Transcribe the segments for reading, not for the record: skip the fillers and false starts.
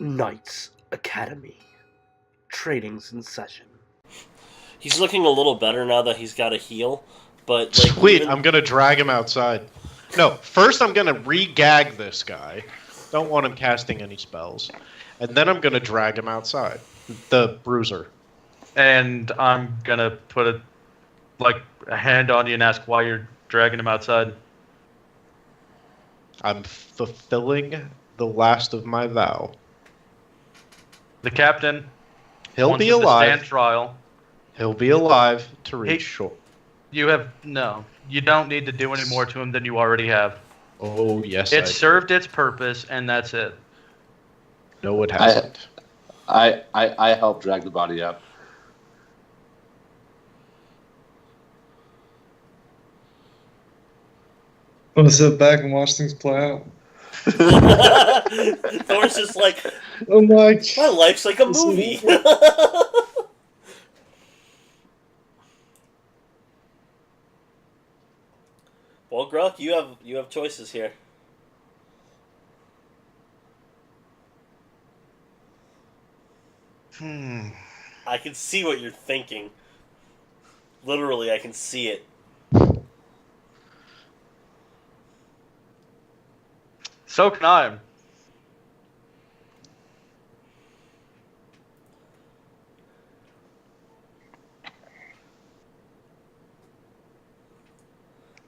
Knights Academy. Training's in session. He's looking a little better now that he's got a heal, but Sweet, I'm gonna drag him outside. No, first I'm gonna re-gag this guy. Don't want him casting any spells. And then I'm gonna drag him outside. The bruiser. And I'm gonna put a hand on you and ask why you're dragging him outside. I'm fulfilling the last of my vow. The captain. He'll be alive. Stand trial. He'll be alive to reach shore. You don't need to do any more to him than you already have. Oh, yes, It served its purpose, and that's it. No, it hasn't. I helped drag the body up. I'm gonna sit back and watch things play out. Thor's just like, I'm like, my life's like a movie. Well, Gruk, you have choices here. I can see what you're thinking. Literally, I can see it. So can I.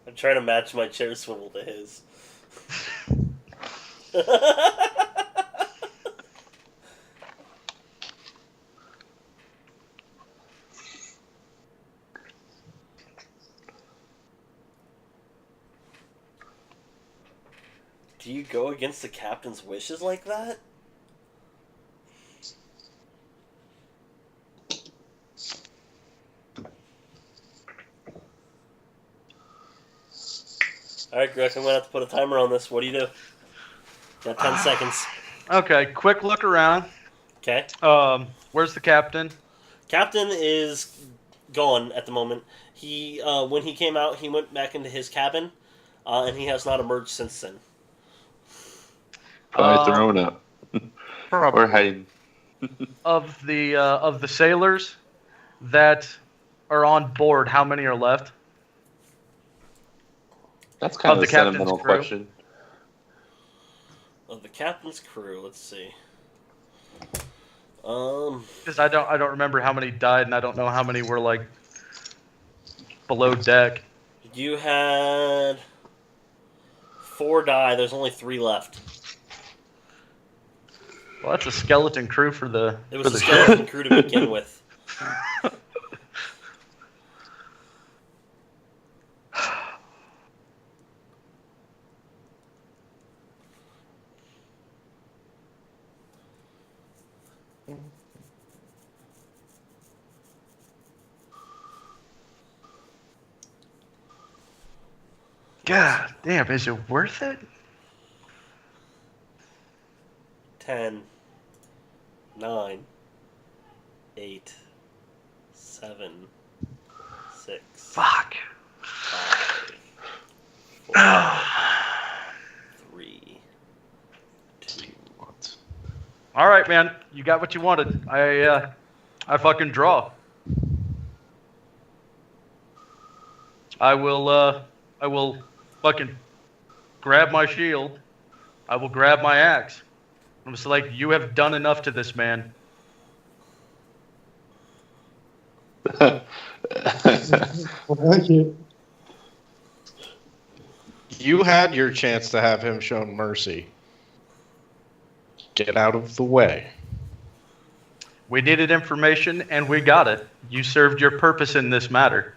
I'm trying to match my chair swivel to his. Do you go against the captain's wishes like that? Alright, Greg, I'm going to have to put a timer on this. What do you do? Got 10 seconds. Okay, quick look around. Okay. Where's the captain? Captain is gone at the moment. He, when he came out, he went back into his cabin, and he has not emerged since then. Probably thrown up. Or hiding. Of the sailors that are on board, how many are left? That's kind of the a sentimental captain's crew? question. Of the captain's crew, let's see. Because I don't remember how many died, and I don't know how many were like below deck. You had 4 die. There's only 3 left. Well, that's a skeleton crew for the. It was a skeleton crew to begin with. God damn, is it worth it? 10, 9, 8, 7, 6. Fuck. 5, 4, 3, 2. All right, man. You got what you wanted. I fucking draw. I will fucking grab my shield. I will grab my axe. I'm just like, you have done enough to this man. thank you. You had your chance to have him shown mercy. Get out of the way. We needed information, and we got it. You served your purpose in this matter.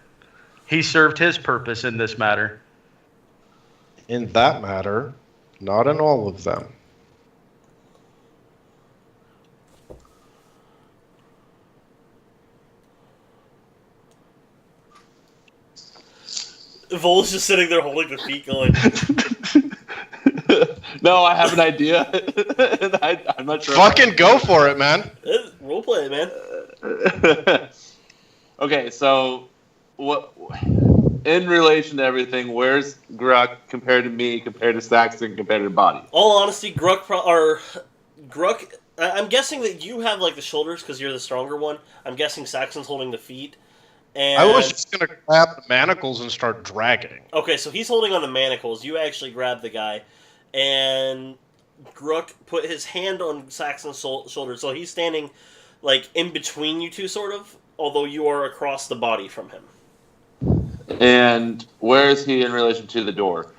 He served his purpose in this matter. In that matter, not in all of them. Vol's just sitting there holding the feet going. No, I have an idea. I'm not sure. Fucking go for it, man. Roleplay, man. Okay, so what? In relation to everything, where's Gruk compared to me, compared to Saxon, compared to Body? All honesty, Gruk I'm guessing that you have like the shoulders because you're the stronger one. I'm guessing Saxon's holding the feet. And I was just gonna grab the manacles and start dragging. okay, so he's holding on the manacles. You actually grab the guy, and Gruk put his hand on Saxon's shoulder, so he's standing like in between you two, sort of. Although you are across the body from him. And where is he in relation to the door?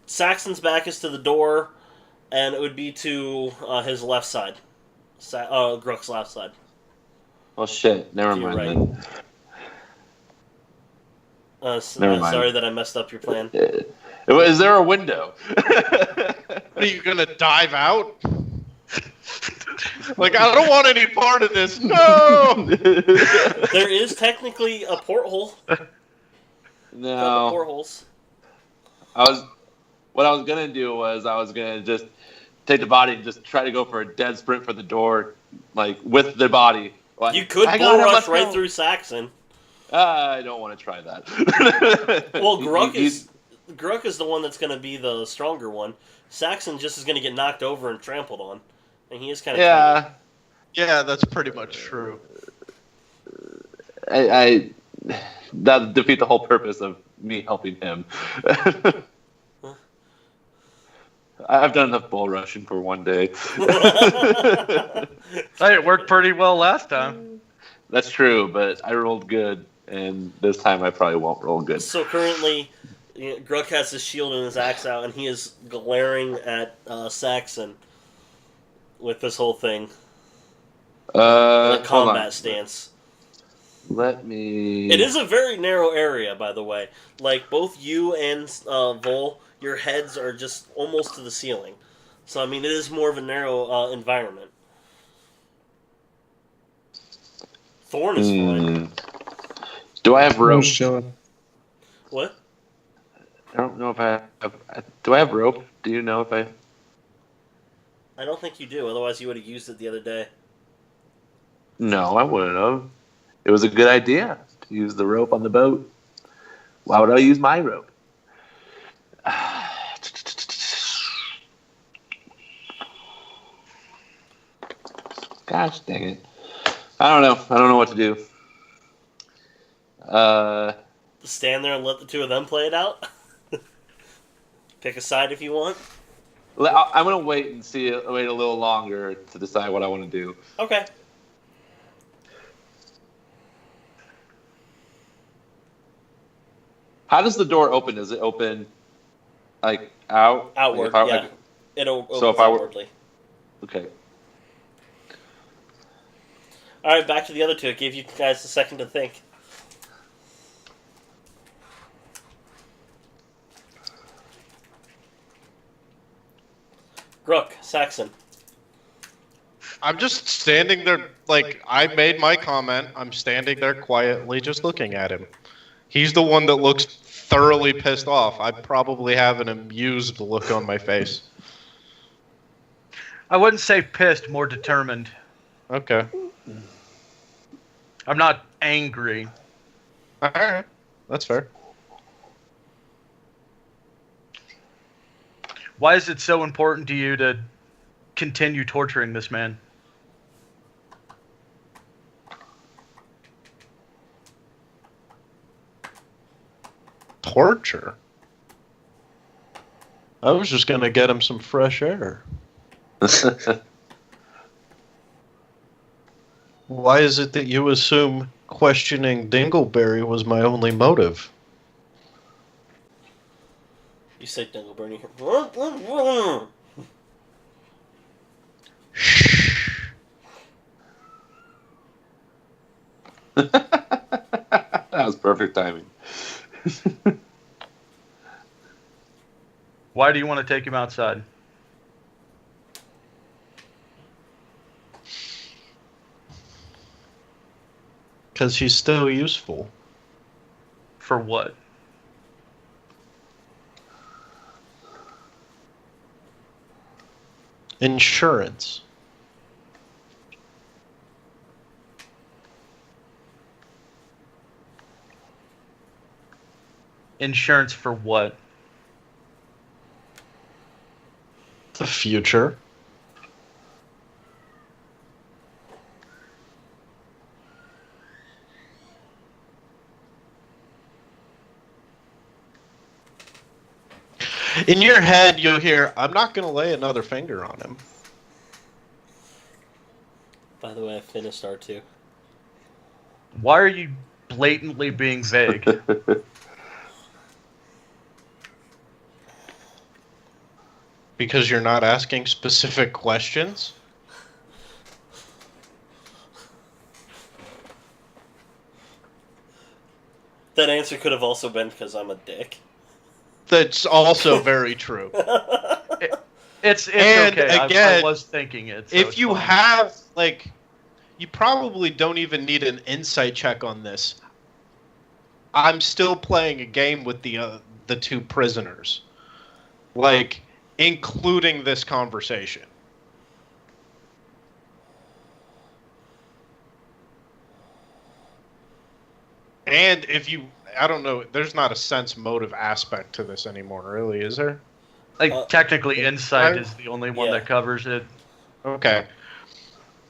Saxon's back is to the door, and it would be to his left side. Gruk's left side. Well, shit. Never To your mind right. then. Never mind. Sorry that I messed up your plan. Is there a window? Are you gonna dive out? Like, I don't want any part of this. No. There is technically a porthole. No. Portholes. What I was gonna do was I was gonna just take the body and just try to go for a dead sprint for the door, like with the body. Like, You could hang bull on, I rush must right go. through Saxon. I don't want to try that. Well, Gruk He's- is the one that's going to be the stronger one. Saxon just is going to get knocked over and trampled on, and he is kind of Yeah, Yeah, that's pretty much true. I that defeat the whole purpose of me helping him. I've done enough bull rushing for one day. Hey, it worked pretty well last time. That's true, but I rolled good, and this time I probably won't roll good. So currently, Gruk has his shield and his axe out, and he is glaring at Saxon with this whole thing. In a Hold combat on. stance. Let me. It is a very narrow area, by the way. Like, both you and Vol, your heads are just almost to the ceiling. So, I mean, it is more of a narrow environment. Thorn is fine. Do I have I'm rope? just chilling. What? I don't know if I have. Do I have rope? Do you know if I? I don't think you do, otherwise you would have used it the other day. No, I wouldn't have. It was a good idea to use the rope on the boat. Why would I use my rope? Gosh dang it. I don't know. I don't know what to do. Stand there and let the two of them play it out? Pick a side if you want. I'm going to wait and wait a little longer to decide what I want to do. Okay. How does the door open? Does it open like out? Outward, Like, yeah. It'll open So if I were- outwardly. Okay. Alright, back to the other two. It gave you guys a second to think. Gruk, Saxon. I'm just standing there, like, I made my comment. I'm standing there quietly just looking at him. He's the one that looks thoroughly pissed off. I probably have an amused look on my face. I wouldn't say pissed, more determined. Okay. I'm not angry. Alright. That's fair. Why is it so important to you to continue torturing this man? Torture? I was just gonna get him some fresh air. Why is it that you assume questioning Dingleberry was my only motive? You say Dingleberry. You That was perfect timing. Why do you want to take him outside? Because he's still useful. For what? Insurance. Insurance for what? The future. In your head, you'll hear, I'm not going to lay another finger on him. By the way, I finished R2. Why are you blatantly being vague? Because you're not asking specific questions? That answer could have also been because I'm a dick. That's also very true. It's And okay. again, I was thinking it. So If it's you fine. have, like, you probably don't even need an insight check on this. I'm still playing a game with the two prisoners. Like, including this conversation. And if you, I don't know, there's not a sense motive aspect to this anymore, really, is there? Like, technically, insight I- is the only one Yeah. that covers it. Okay.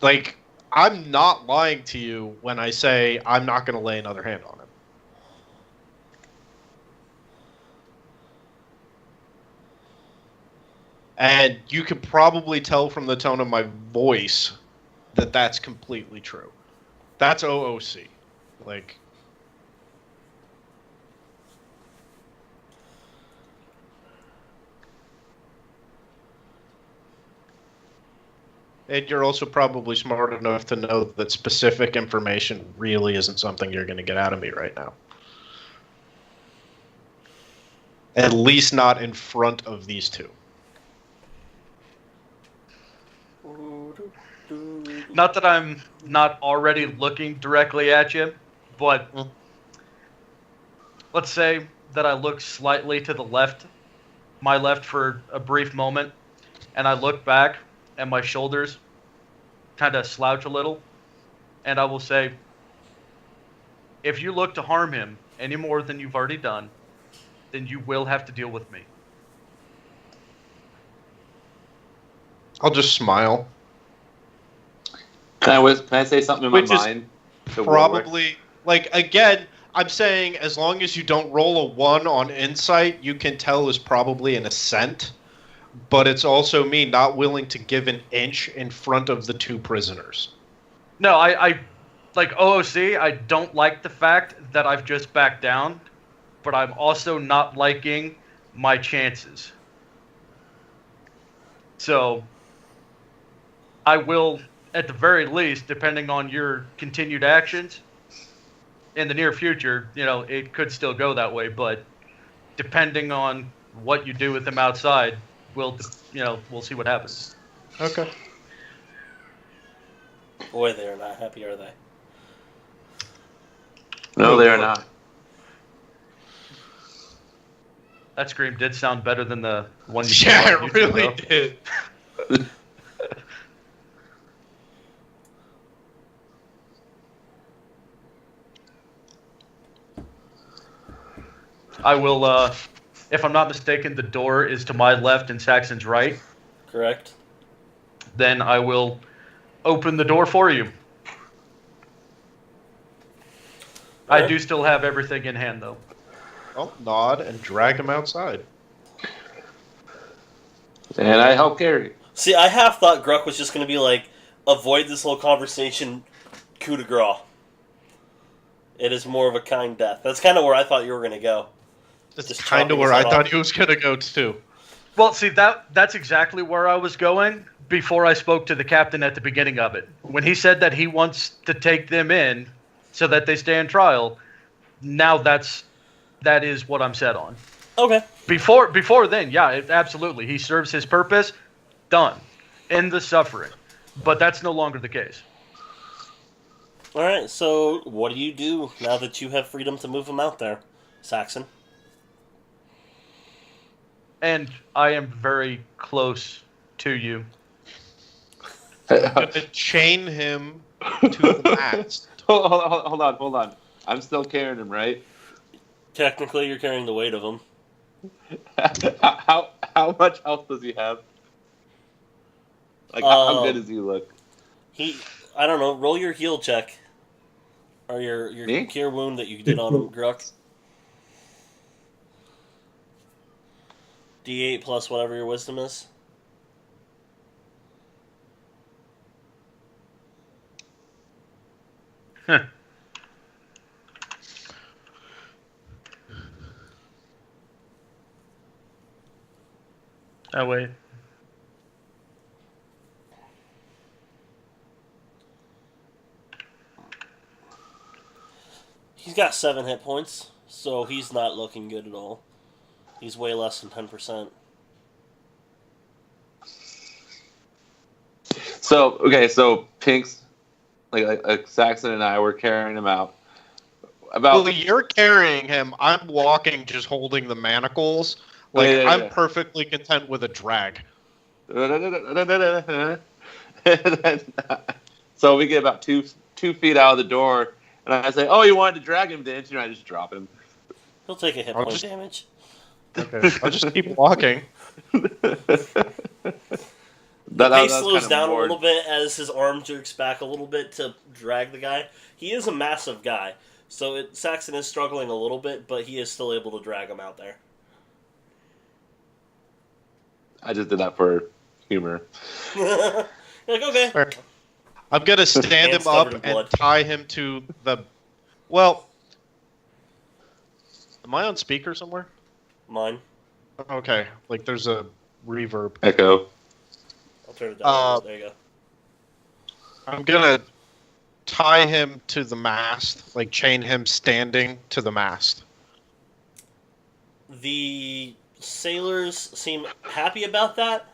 Like, I'm not lying to you when I say I'm not going to lay another hand on him. And you can probably tell from the tone of my voice that that's completely true. That's OOC. Like, and you're also probably smart enough to know that specific information really isn't something you're going to get out of me right now. At least not in front of these two. Not that I'm not already looking directly at you, but let's say that I look slightly to the left, my left for a brief moment, and I look back and my shoulders kind of slouch a little, and I will say, if you look to harm him any more than you've already done, then you will have to deal with me. I'll just smile. Can I say something in my Which is mind? to Warwick? Probably, like, again, I'm saying as long as you don't roll a 1 on insight, you can tell is probably an assent. But it's also me not willing to give an inch in front of the two prisoners. No, I like OOC, I don't like the fact that I've just backed down, but I'm also not liking my chances. So, I will, at the very least, depending on your continued actions, in the near future, it could still go that way, but depending on what you do with them outside, we'll see what happens. Okay. Boy, they are not happy, are they? No, they are not. That scream did sound better than the one you Yeah, saw on it YouTube, really though. did. I will, if I'm not mistaken, the door is to my left and Saxon's right. Correct? Then I will open the door for you. I Alright. do still have everything in hand, though. I'll nod and drag him outside. And I help carry. See, I half thought Gruk was just going to be like, avoid this whole conversation, coup de grace. It is more of a kind death. That's kind of where I thought you were going to go. That's Just kind of chopping where his I head thought off. he was going to go, too. Well, see, that's exactly where I was going before I spoke to the captain at the beginning of it. When he said that he wants to take them in so that they stay in trial, now that is what I'm set on. Okay. Before then, yeah, absolutely. He serves his purpose. Done. End the suffering. But that's no longer the case. Alright, so what do you do now that you have freedom to move him out there, Saxon? And I am very close to you. I'm going to chain him to the mast. Hold on. I'm still carrying him, right? Technically, you're carrying the weight of him. How much health does he have? Like, how good does he look? I don't know, roll your heal check. Or your Me? cure wound that you did on him, Gruk. D8 plus whatever your wisdom is. Huh. Oh, wait. He's got 7 hit points, so he's not looking good at all. He's way less than 10%. So Pink's like Saxon and I were carrying him out. Well, you're carrying him. I'm walking, just holding the manacles. Like, I'm perfectly content with a drag. So we get about two feet out of the door, and I say, "Oh, you wanted to drag him, didn't you?" And I just drop him. He'll take a hit point damage. Okay, I'll just keep walking. The pace slows down a little bit as his arm jerks back a little bit to drag the guy. He is a massive guy, so Saxon is struggling a little bit, but he is still able to drag him out there. I just did that for humor. You're like, okay. I'm going to stand him up and tie him to the... Well, am I on speaker somewhere? Mine. Okay, like there's a reverb. Echo. I'll turn it down. There you go. I'm going to tie him to the mast, like chain him standing to the mast. The sailors seem happy about that,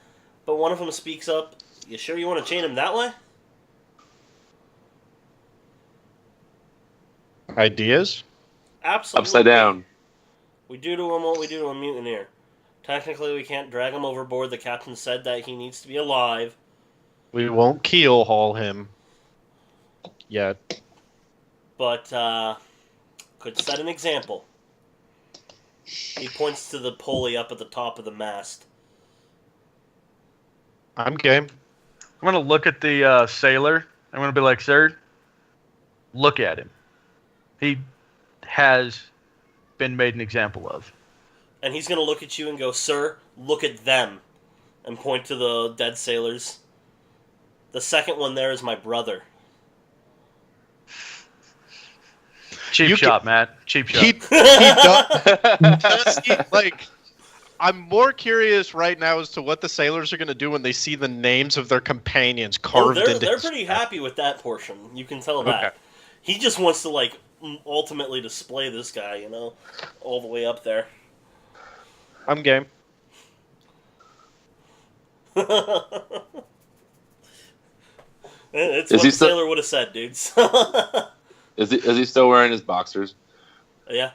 but one of them speaks up. You sure you want to chain him that way? Ideas? Absolutely. Upside down. We do to him what we do to a mutineer. Technically, we can't drag him overboard. The captain said that he needs to be alive. We won't keel haul him yet. But, could set an example. He points to the pulley up at the top of the mast. I'm game. I'm going to look at the sailor. I'm going to be like, sir, look at him. He has been made an example of. And he's going to look at you and go, sir, look at them. And point to the dead sailors. The second one there is my brother. Cheap shot, Matt. Cheap shot. He does he, like, I'm more curious right now as to what the sailors are going to do when they see the names of their companions carved into they're pretty happy with that portion. You can tell that. Okay. He just wants to, like, ultimately display this guy, you know, all the way up there. I'm game. It's what the sailor would have said, dudes. Is he still wearing his boxers? Yeah.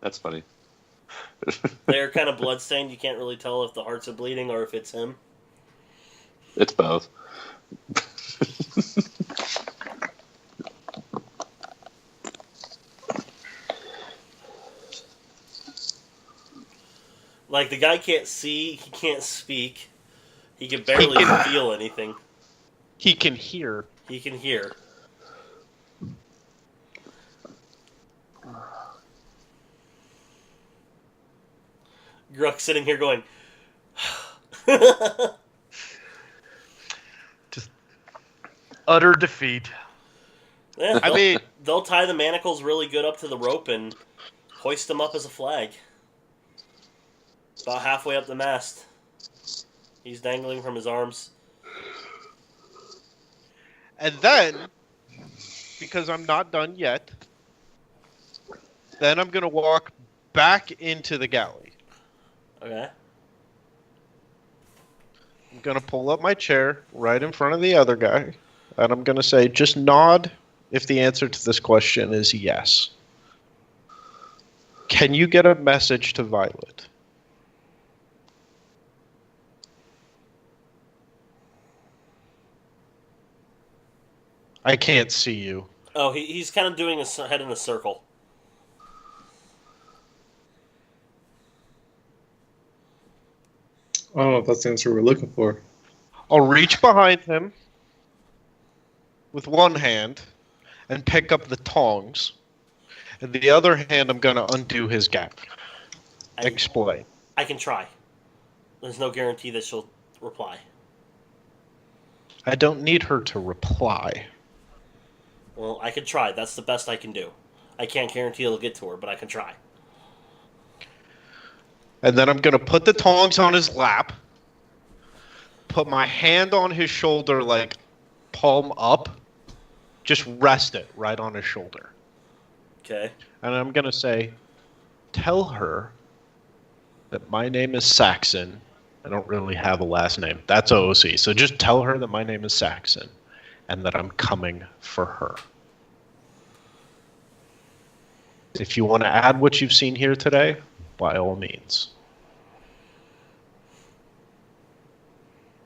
That's funny. They're kind of bloodstained. You can't really tell if the hearts are bleeding or if it's him. It's both. Like, the guy can't see, he can't speak, he can barely feel anything. He can hear. He can hear. Grukks sitting here going... Just utter defeat. Yeah, I mean... They'll tie the manacles really good up to the rope and hoist them up as a flag. About halfway up the mast. He's dangling from his arms. And then, because I'm not done yet, then I'm going to walk back into the galley. Okay. I'm going to pull up my chair right in front of the other guy, and I'm going to say, just nod if the answer to this question is yes. Can you get a message to Violet? I can't see you. Oh, he's kind of doing his head in a circle. I don't know if that's the answer we're looking for. I'll reach behind him with one hand and pick up the tongs. And the other hand, I'm going to undo his gap. Explain. I can try. There's no guarantee that she'll reply. I don't need her to reply. Well, I could try. That's the best I can do. I can't guarantee it'll get to her, but I can try. And then I'm going to put the tongs on his lap, put my hand on his shoulder, like palm up, just rest it right on his shoulder. Okay. And I'm going to say, tell her that my name is Saxon. I don't really have a last name. That's OOC. So just tell her that my name is Saxon and that I'm coming for her. If you want to add what you've seen here today, by all means.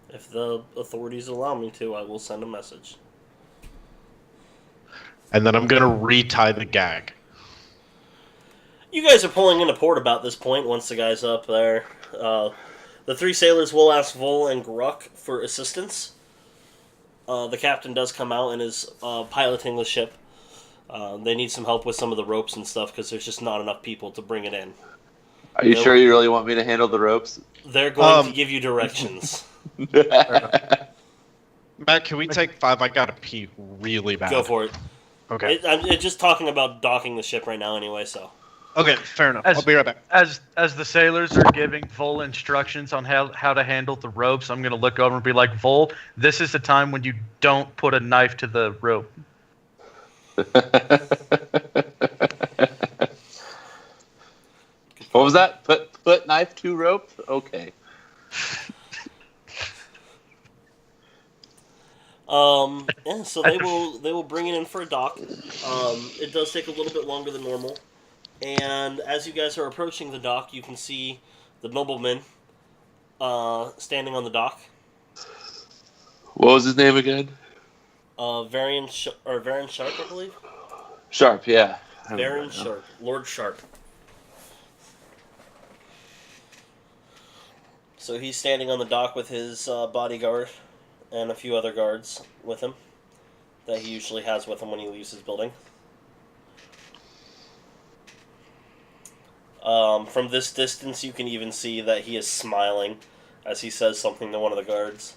If the authorities allow me to, I will send a message. And then I'm going to retie the gag. You guys are pulling into port about this point once the guy's up there. The three sailors will ask Vol and Gruk for assistance. The captain does come out and is piloting the ship. They need some help with some of the ropes and stuff because there's just not enough people to bring it in. Are you sure you really want me to handle the ropes? They're going to give you directions. Matt, can we take 5? I gotta pee really bad. Go for it. Okay. I'm just talking about docking the ship right now anyway, so. Okay, fair enough. I'll be right back. As the sailors are giving Vol instructions on how to handle the ropes, I'm going to look over and be like, Vol, this is the time when you don't put a knife to the rope. What was that? Put knife to rope? Okay. Yeah, so they will bring it in for a dock. It does take a little bit longer than normal. And as you guys are approaching the dock, you can see the nobleman standing on the dock. What was his name again? Varian Sharp, I believe. Sharp, yeah. Varian Sharp, Lord Sharp. So he's standing on the dock with his bodyguard and a few other guards with him that he usually has with him when he leaves his building. From this distance, you can even see that he is smiling as he says something to one of the guards.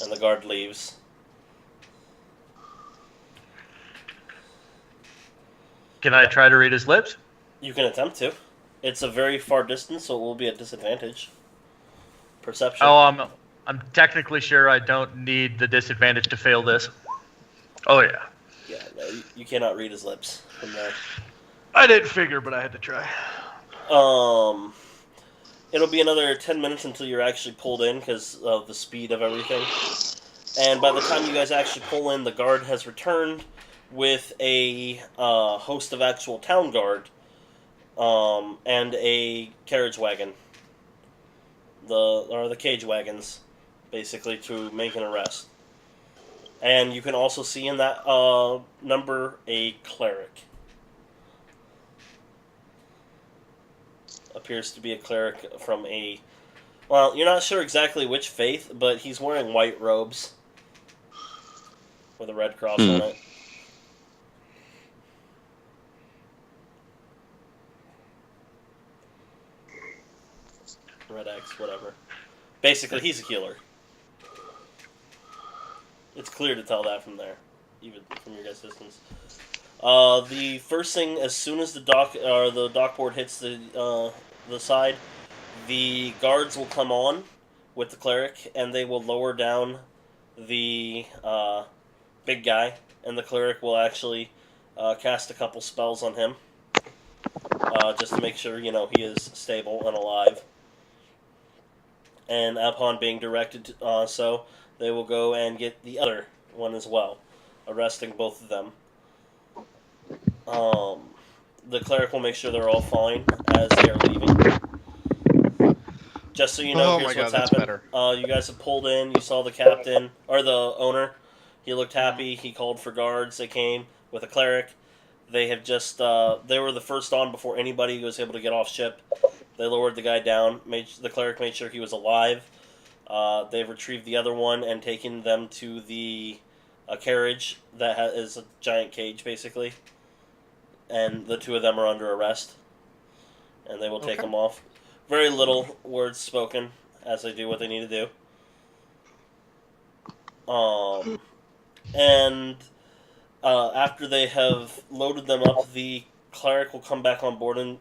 And the guard leaves. Can I try to read his lips? You can attempt to. It's a very far distance, so it will be at disadvantage. Perception. Oh, I'm technically sure I don't need the disadvantage to fail this. Oh, yeah. Yeah, no, you cannot read his lips from there. I didn't figure, but I had to try. It'll be another 10 minutes until you're actually pulled in because of the speed of everything. And by the time you guys actually pull in, the guard has returned with a host of actual town guard and a carriage wagon. The cage wagons, basically, to make an arrest. And you can also see in that number a cleric. Appears to be a cleric from a... Well, you're not sure exactly which faith, but he's wearing white robes with a red cross on it. Red X, whatever. Basically, he's a healer. It's clear to tell that from there, even from your guys' distance. The first thing, as soon as the dock board hits the side, the guards will come on with the cleric, and they will lower down the big guy, and the cleric will actually cast a couple spells on him, just to make sure he is stable and alive. And upon being directed so, they will go and get the other one as well, arresting both of them. The cleric will make sure they're all fine as they are leaving. Just so you know, here's what's happened. You guys have pulled in, you saw the captain, or the owner. He looked happy, he called for guards, they came with a cleric. They have just, they were the first on before anybody was able to get off ship. They lowered the guy down. The cleric made sure he was alive. They've retrieved the other one and taken them to the carriage that is a giant cage, basically. And the two of them are under arrest. And they will take them off. Very little words spoken as they do what they need to do. And after they have loaded them up, the cleric will come back on board and.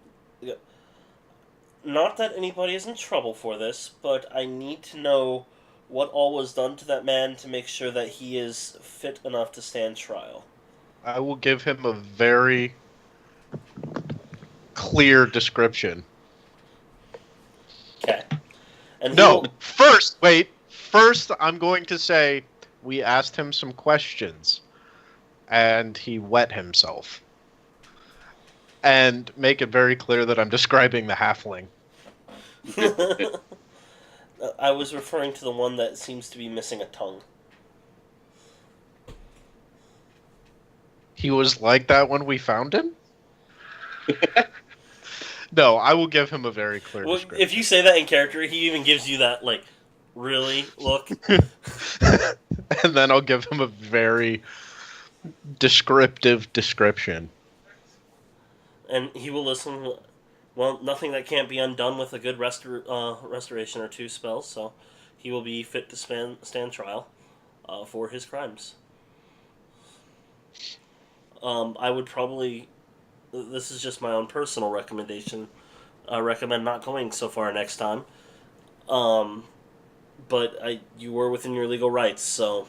Not that anybody is in trouble for this, but I need to know what all was done to that man to make sure that he is fit enough to stand trial. I will give him a very clear description. Okay. And No, first, wait. First, I'm going to say we asked him some questions, and he wet himself. And make it very clear that I'm describing the halfling. I was referring to the one that seems to be missing a tongue. He was like that when we found him? No, I will give him a very clear description. If you say that in character, he even gives you that, like, really look. And then I'll give him a very descriptive description. And he will listen. Well, nothing that can't be undone with a good restoration or 2 spells, so he will be fit to stand trial for his crimes. I would probably... This is just my own personal recommendation. I recommend not going so far next time. But you were within your legal rights, so...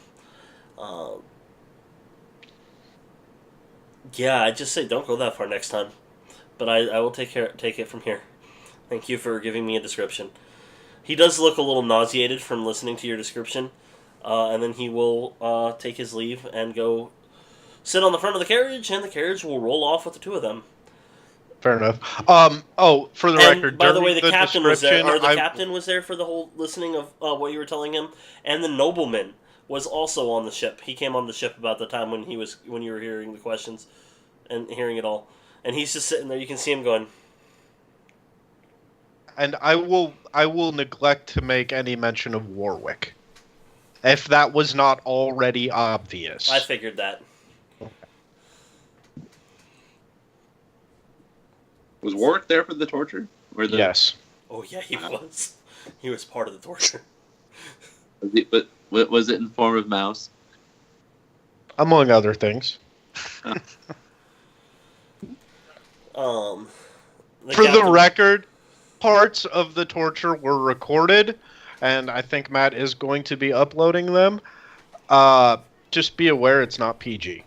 yeah, I'd just say don't go that far next time. But I will take it from here. Thank you for giving me a description. He does look a little nauseated from listening to your description, and then he will take his leave and go sit on the front of the carriage, and the carriage will roll off with the 2 of them. Fair enough. For the record, by the way, the captain was there. description, Or the captain was there for the whole listening of what you were telling him, and the nobleman was also on the ship. He came on the ship about the time when you were hearing the questions and hearing it all. And he's just sitting there. You can see him going. And I will neglect to make any mention of Warwick, if that was not already obvious. I figured that. Was Warwick there for the torture? Yes. Oh yeah, he was. He was part of the torture. But was it in the form of mouse? Among other things. For the record, parts of the torture were recorded, and I think Matt is going to be uploading them. Just be aware it's not PG.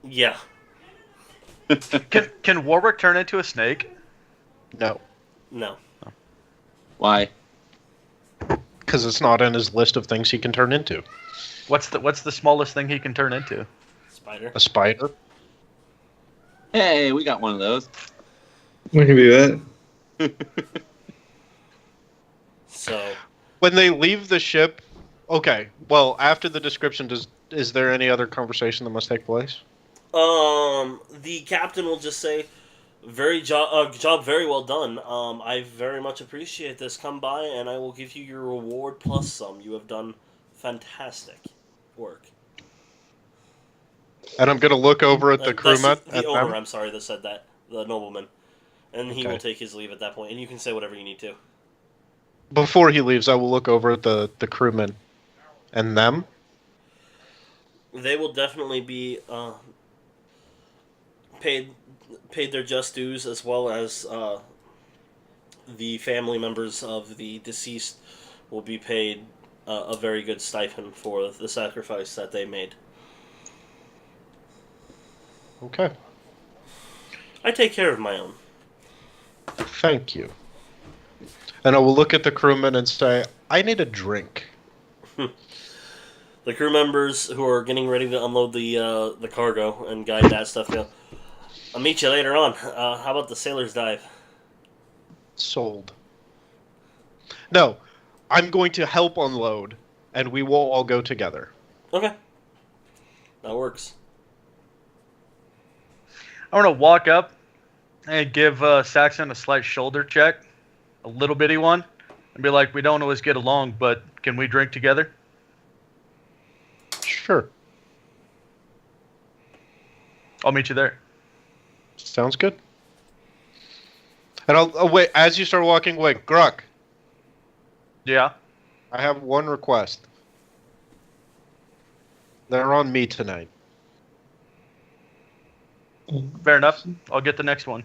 Yeah. Can Warwick turn into a snake? No. No. Why? Because it's not in his list of things he can turn into. What's the smallest thing he can turn into? Spider. A spider. Hey, we got one of those. We can do that. So. When they leave the ship, okay. Well, after the description, is there any other conversation that must take place? The captain will just say, job very well done. I very much appreciate this. Come by and I will give you your reward plus some. You have done fantastic work. And I'm going to look over at the crewman. The owner, I'm sorry, that said that. The nobleman. And he Okay. will take his leave at that point. And you can say whatever you need to. Before he leaves, I will look over at the crewmen and them. They will definitely be paid their just dues, as well as the family members of the deceased will be paid a very good stipend for the sacrifice that they made. Okay. I take care of my own. Thank you. And I will look at the crewmen and say, I need a drink. The crew members who are getting ready to unload the cargo and guide that stuff go, I'll meet you later on. How about the sailor's dive? Sold. No, I'm going to help unload, and we will all go together. Okay. That works. I'm gonna walk up and give Saxon a slight shoulder check, a little bitty one, and be like, "We don't always get along, but can we drink together?" Sure. I'll meet you there. Sounds good. And I'll wait as you start walking away. Gruk, Yeah. I have one request. They're on me tonight. Fair enough. I'll get the next one.